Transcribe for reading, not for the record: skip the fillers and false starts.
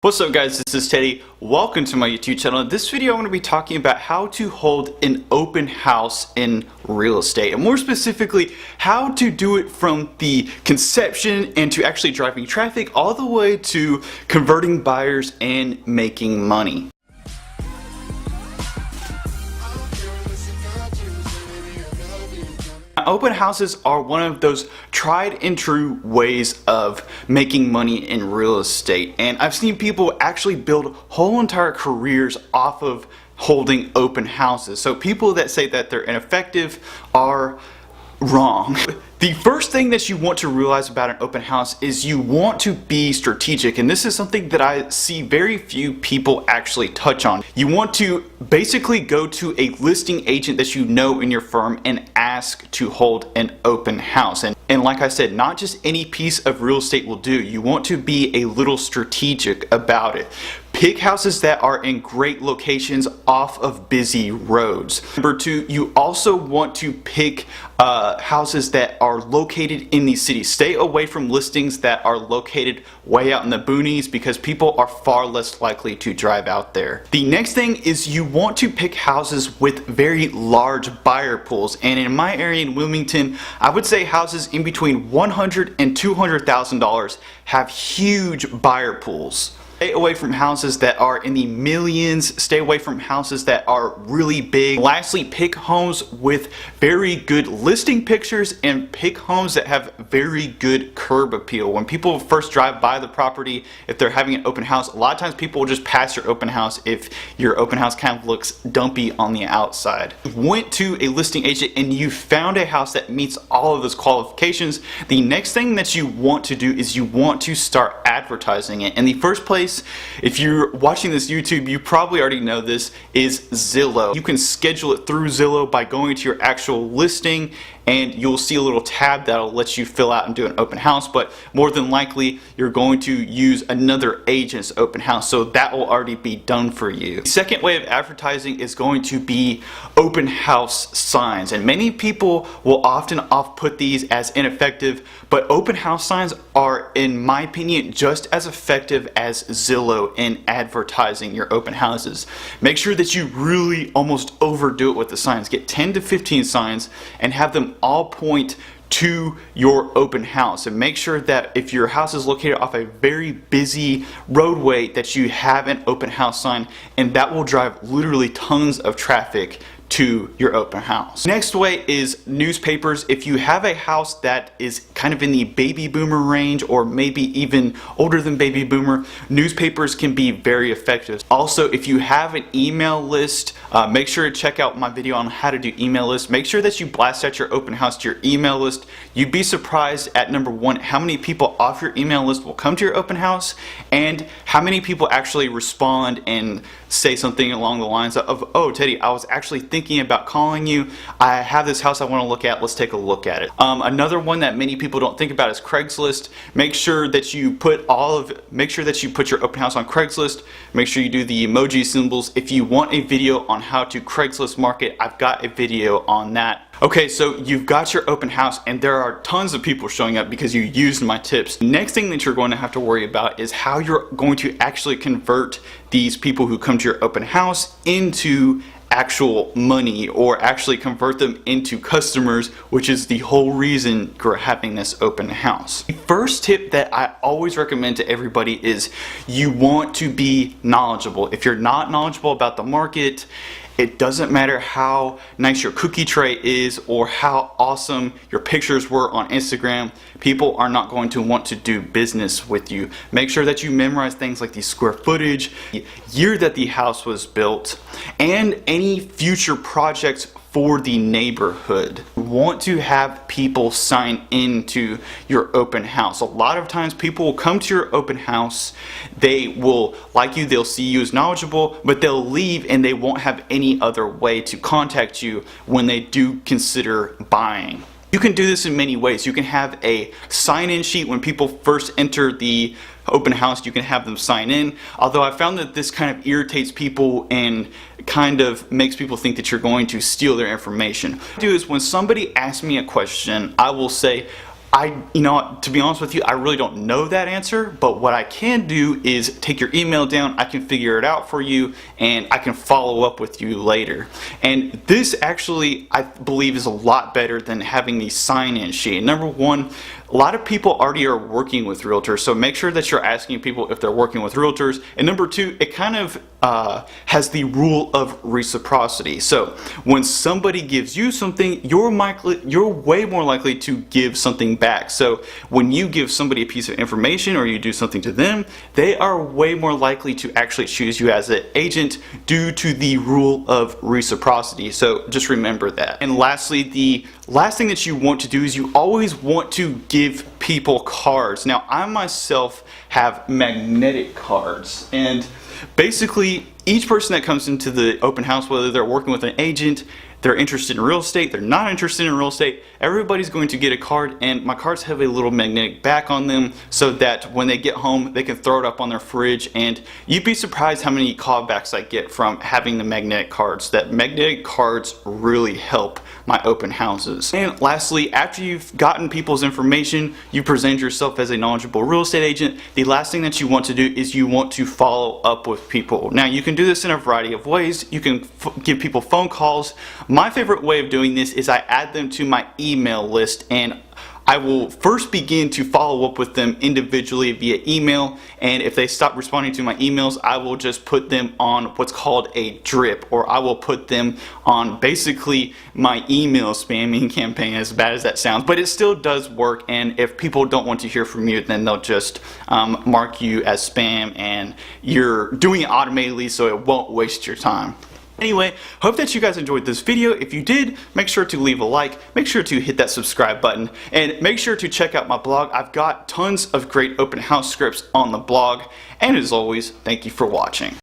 What's up guys, this is Teddy. Welcome to my YouTube channel. In this video I'm going to be talking about how to hold an open house in real estate, and more specifically how to do it from the conception and to actually driving traffic all the way to converting buyers and making money. Open houses are one of those tried and true ways of making money in real estate, and I've seen people actually build whole entire careers off of holding open houses. So people that say that they're ineffective are wrong. The first thing that you want to realize about an open house is you want to be strategic, and this is something that I see very few people actually touch on. You want to basically go to a listing agent that you know in your firm and ask to hold an open house. And like I said, not just any piece of real estate will do. You want to be a little strategic about it. Pick houses that are in great locations off of busy roads. Number two, you also want to pick houses that are located in these cities. Stay away from listings that are located way out in the boonies because people are far less likely to drive out there. The next thing is you want to pick houses with very large buyer pools, and in my area in Wilmington, I would say houses in between $100,000 and $200,000 have huge buyer pools. Stay away from houses that are in the millions. Stay away from houses that are really big. Lastly, pick homes with very good listing pictures and pick homes that have very good curb appeal. When people first drive by the property, if they're having an open house, a lot of times people will just pass your open house if your open house kind of looks dumpy on the outside. You went to a listing agent and you found a house that meets all of those qualifications. The next thing that you want to do is you want to start advertising it. In the first place, if you're watching this YouTube, you probably already know this, is Zillow. You can schedule it through Zillow by going to your actual listing, and you'll see a little tab that'll let you fill out and do an open house, but more than likely you're going to use another agent's open house, so that will already be done for you. The second way of advertising is going to be open house signs, and many people will often put these as ineffective, but open house signs are, in my opinion, just as effective as Zillow in advertising your open houses. Make sure that you really almost overdo it with the signs. Get 10 to 15 signs and have them all point to your open house, and make sure that if your house is located off a very busy roadway that you have an open house sign, and that will drive literally tons of traffic to your open house. Next way is newspapers. If you have a house that is kind of in the baby boomer range or maybe even older than baby boomer, newspapers can be very effective. Also, if you have an email list, make sure to check out my video on how to do email lists. Make sure that you blast out your open house to your email list. You'd be surprised at number one, how many people off your email list will come to your open house, and how many people actually respond and say something along the lines of, "Oh, Teddy, I was actually thinking about calling you. I have this house I want to look at. Let's take a look at it." Another one that many people don't think about is Craigslist. Make sure that you put your open house on Craigslist. Make sure you do the emoji symbols. If you want a video on how to Craigslist market, I've got a video on that. Okay, so you've got your open house and there are tons of people showing up because you used my tips. Next thing that you're going to have to worry about is how you're going to actually convert these people who come to your open house into actual money, or actually convert them into customers, which is the whole reason you're having this open house. The first tip that I always recommend to everybody is you want to be knowledgeable. If you're not knowledgeable about the market, it doesn't matter how nice your cookie tray is or how awesome your pictures were on Instagram, people are not going to want to do business with you. Make sure that you memorize things like the square footage, the year that the house was built, and any future projects for the neighborhood. You want to have people sign into your open house. A lot of times people will come to your open house, they will like you, they'll see you as knowledgeable, but they'll leave and they won't have any other way to contact you when they do consider buying. You can do this in many ways. You can have a sign-in sheet when people first enter the open house. You can have them sign in, although I found that this kind of irritates people and kind of makes people think that you're going to steal their information. What I do is when somebody asks me a question, I will say, to be honest with you, I really don't know that answer, but what I can do is take your email down, I can figure it out for you, and I can follow up with you later. And this actually, I believe, is a lot better than having the sign-in sheet. Number one, a lot of people already are working with realtors, so make sure that you're asking people if they're working with realtors. And number two, it kind of has the rule of reciprocity. So when somebody gives you something, you're way more likely to give something back. So when you give somebody a piece of information or you do something to them, they are way more likely to actually choose you as an agent due to the rule of reciprocity. So just remember that. And lastly, the last thing that you want to do is you always want to give people cards. Now, I myself have magnetic cards, and basically each person that comes into the open house, whether they're working with an agent, they're interested in real estate, they're not interested in real estate, everybody's going to get a card, and my cards have a little magnetic back on them so that when they get home they can throw it up on their fridge. And you'd be surprised how many callbacks I get from having the magnetic cards. That magnetic cards really help my open houses. And lastly, after you've gotten people's information, you present yourself as a knowledgeable real estate agent, the last thing that you want to do is you want to follow up with people. Now, you can do this in a variety of ways. You can give people phone calls. My favorite way of doing this is I add them to my email list, and I will first begin to follow up with them individually via email, and if they stop responding to my emails, I will just put them on what's called a drip, or I will put them on basically my email spamming campaign, as bad as that sounds, but it still does work. And if people don't want to hear from you, then they'll just mark you as spam, and you're doing it automatically so it won't waste your time. Anyway, hope that you guys enjoyed this video. If you did, make sure to leave a like, make sure to hit that subscribe button, and make sure to check out my blog. I've got tons of great open house scripts on the blog, and as always, thank you for watching.